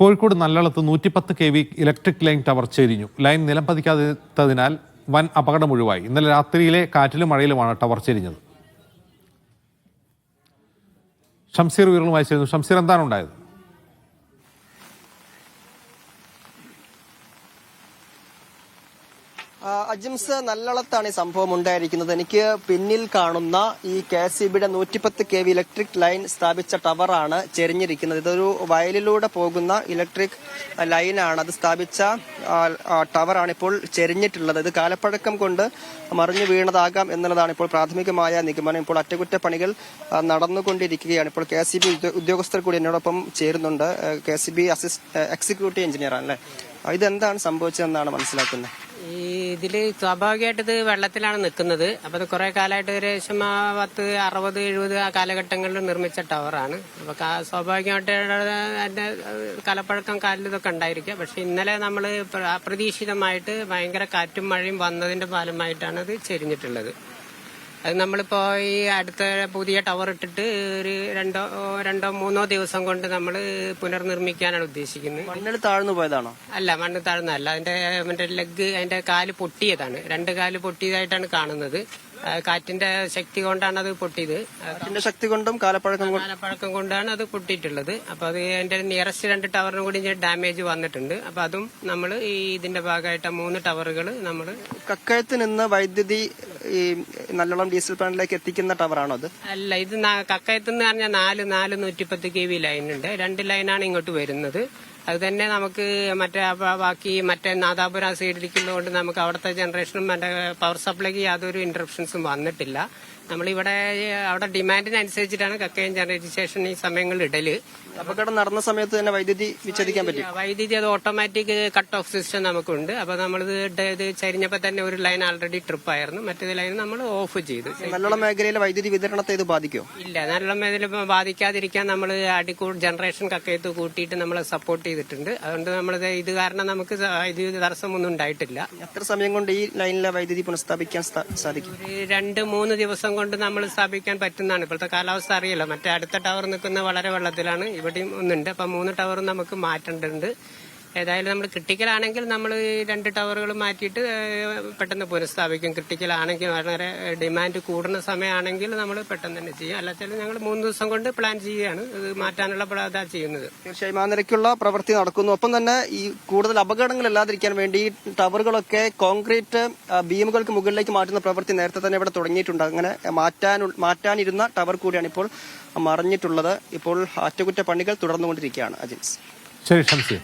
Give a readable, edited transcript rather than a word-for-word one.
കോഴിക്കോട് നല്ലളത്ത് 110 kV electric line tower ചെരിഞ്ഞു. Line നിലം പതിക്കാത്തതിനാൽ വൻ അപകടം ഒഴിവായി. ഇന്നലെ രാത്രിയിലെ കാറ്റിലും മഴയിലുമാണ് ടവർ ചെരിഞ്ഞത്. ഷംസീർ വിവരങ്ങളുമായി ചേരുന്നു. ഷംസീർ, എന്താണ് ഉണ്ടായത്? അജിംസ്, നല്ലളത്താണ് ഈ സംഭവം ഉണ്ടായിരിക്കുന്നത്. എനിക്ക് പിന്നിൽ കാണുന്ന ഈ KSEBയുടെ 110 kV ഇലക്ട്രിക് ലൈൻ സ്ഥാപിച്ച ടവറാണ് ചെരിഞ്ഞിരിക്കുന്നത്. ഇതൊരു വയലിലൂടെ പോകുന്ന ഇലക്ട്രിക് ലൈനാണ്. അത് സ്ഥാപിച്ച ടവറാണ് ഇപ്പോൾ ചെരിഞ്ഞിട്ടുള്ളത്. ഇത് കാലപ്പഴക്കം കൊണ്ട് മറിഞ്ഞു വീണതാകാം എന്നുള്ളതാണ് ഇപ്പോൾ പ്രാഥമികമായ നിഗമനം. ഇപ്പോൾ അറ്റകുറ്റപ്പണികൾ നടന്നുകൊണ്ടിരിക്കുകയാണ്. ഇപ്പോൾ KSEB ഉദ്യോഗസ്ഥർ കൂടി എന്നോടൊപ്പം ചേരുന്നുണ്ട്. KSEB എക്സിക്യൂട്ടീവ് എഞ്ചിനീയറാണ് അല്ലേ? ഇതെന്താണ് സംഭവിച്ചതെന്നാണ് മനസ്സിലാക്കുന്നത്? ഇതില് സ്വാഭാവികമായിട്ട് ഇത് വെള്ളത്തിലാണ് നിൽക്കുന്നത്. അപ്പൊ അത് കുറെ കാലമായിട്ട് ഏകദേശം 10, 60, 70 ആ കാലഘട്ടങ്ങളിൽ നിർമ്മിച്ച ടവറാണ്. അപ്പൊ സ്വാഭാവികമായിട്ട് അതിന്റെ കലപ്പഴക്കം കാലിൽ ഇതൊക്കെ ഉണ്ടായിരിക്കുക. പക്ഷെ ഇന്നലെ നമ്മൾ അപ്രതീക്ഷിതമായിട്ട് ഭയങ്കര കാറ്റും മഴയും വന്നതിന്റെ ഫലമായിട്ടാണ് ഇത് ചെരിഞ്ഞിട്ടുള്ളത്. അത് നമ്മളിപ്പോ ഈ അടുത്ത പുതിയ ടവർ ഇട്ടിട്ട് ഒരു രണ്ടോ മൂന്നോ ദിവസം കൊണ്ട് നമ്മൾ പുനർനിർമ്മിക്കാനാണ് ഉദ്ദേശിക്കുന്നത്. മണ്ണിൽ താഴ്ന്നു പോയതാണോ? അല്ല, മണ്ണ് താഴ്ന്നതല്ല. അതിന്റെ ലെഗ്, അതിന്റെ കാല് പൊട്ടിയതാണ്. 2 കാല് പൊട്ടിയതായിട്ടാണ് കാണുന്നത്. കാറ്റിന്റെ ശക്തി കൊണ്ടാണ് അത് പൊട്ടിയത്. കാറ്റിന്റെ ശക്തി കൊണ്ടും കാലപ്പഴക്കം കൊണ്ടാണ് അത് പൊട്ടിയിട്ടുള്ളത്. അപ്പൊ അത് അതിന്റെ നിയറസ്റ്റ് 2 ടവറിനും കൂടി ഡാമേജ് വന്നിട്ടുണ്ട്. അപ്പൊ അതും നമ്മൾ ഇതിന്റെ ഭാഗമായിട്ട് 3 ടവറുകൾ നമ്മൾ കക്കയത്ത് നിന്ന് വൈദ്യുതി ഈ നല്ലോണം ഡീസൽ പ്ലാന്റിലേക്ക് എത്തിക്കുന്ന ടവറാണോ അത്? അല്ല, ഇത് കക്കയത്ത് എന്ന് പറഞ്ഞാൽ 110 kV ലൈൻ ഉണ്ട്. 2 ലൈനാണ് ഇങ്ങോട്ട് വരുന്നത്. അത് തന്നെ നമുക്ക് മറ്റേ നാദാപുരം സൈഡിലേക്കുള്ളതുകൊണ്ട് നമുക്ക് അവിടുത്തെ ജനറേഷനും മറ്റേ പവർ സപ്ലൈക്ക് യാതൊരു ഇന്ററപ്ഷൻസും വന്നിട്ടില്ല. നമ്മളിവിടെ അവിടെ ഡിമാൻഡിനനുസരിച്ചിട്ടാണ് കക്കയം ജനറേറ്റ് സ്റ്റേഷൻ ഈ സമയങ്ങളിൽ ഇടല്. അപകടം നടന്ന സമയത്ത് തന്നെ വൈദ്യുതി വിച്ഛേദിക്കാൻ പറ്റും. വൈദ്യുതി അത് ഓട്ടോമാറ്റിക് കട്ട് ഓഫ് സിസ്റ്റം നമുക്കുണ്ട്. അപ്പൊ നമ്മളിത് ചരിഞ്ഞപ്പോ തന്നെ ഒരു ലൈൻ ആൾറെഡി ട്രിപ്പ് ആയിരുന്നു. മറ്റേ ലൈൻ നമ്മൾ ഓഫ് ചെയ്തു. നല്ലോണം മേഖലയിലെ വൈദ്യുതി വിതരണത്തെ ഇത് ബാധിക്കുമോ? ഇല്ല, നല്ലോണം മേഖല ബാധിക്കാതിരിക്കാൻ നമ്മൾ ജനറേഷൻ കക്കയത്ത് കൂട്ടിയിട്ട് നമ്മൾ സപ്പോർട്ട് ചെയ്തിട്ടുണ്ട്. അതുകൊണ്ട് നമ്മൾ ഇത് കാരണം നമുക്ക് വൈദ്യുതി തടസ്സമൊന്നും ഉണ്ടായിട്ടില്ല. എത്ര സമയം കൊണ്ട് ഈ ലൈനിലെ വൈദ്യുതി പുനഃസ്ഥാപിക്കാൻ സാധിക്കും? 2-3 ദിവസം കൊണ്ട് നമ്മൾ സ്ഥാപിക്കാൻ പറ്റുന്നതാണ്. ഇപ്പോഴത്തെ കാലാവസ്ഥ അറിയില്ല. മറ്റേ അടുത്ത ടവർ നിൽക്കുന്ന വളരെ വെള്ളത്തിലാണ്. ഇവിടെയും ഒന്നുണ്ട്. അപ്പൊ 3 ടവറും നമുക്ക് മാറ്റേണ്ടതുണ്ട്. ഏതായാലും നമ്മൾ ക്രിട്ടിക്കലാണെങ്കിൽ നമ്മൾ 2 ടവറുകൾ മാറ്റിയിട്ട് പെട്ടെന്ന് പുനഃസ്ഥാപിക്കും. ക്രിട്ടിക്കലാണെങ്കിൽ വളരെ ഡിമാൻഡ് കൂടുന്ന സമയമാണെങ്കിൽ നമ്മൾ പെട്ടെന്ന് തന്നെ ചെയ്യും. അല്ലാച്ചാലും ഞങ്ങൾ 3 ദിവസം കൊണ്ട് പ്ലാൻ ചെയ്യുകയാണ്. ഇത് മാറ്റാനുള്ള ഇതാ ചെയ്യുന്നത്. തീർച്ചയായും ആ നിരക്കുള്ള പ്രവൃത്തി നടക്കുന്നു. ഒപ്പം തന്നെ ഈ കൂടുതൽ അപകടങ്ങൾ ഇല്ലാതിരിക്കാൻ വേണ്ടി ടവറുകളൊക്കെ കോൺക്രീറ്റ് ബീമുകൾക്ക് മുകളിലേക്ക് മാറ്റുന്ന പ്രവൃത്തി നേരത്തെ തന്നെ ഇവിടെ തുടങ്ങിയിട്ടുണ്ട്. അങ്ങനെ മാറ്റാനിരുന്ന ടവർ കൂടിയാണ് ഇപ്പോൾ മറിഞ്ഞിട്ടുള്ളത്. ഇപ്പോൾ അറ്റകുറ്റപ്പണികൾ തുടർന്നുകൊണ്ടിരിക്കുകയാണ്. അജിൻസ്. ശരി ഷംസീർ.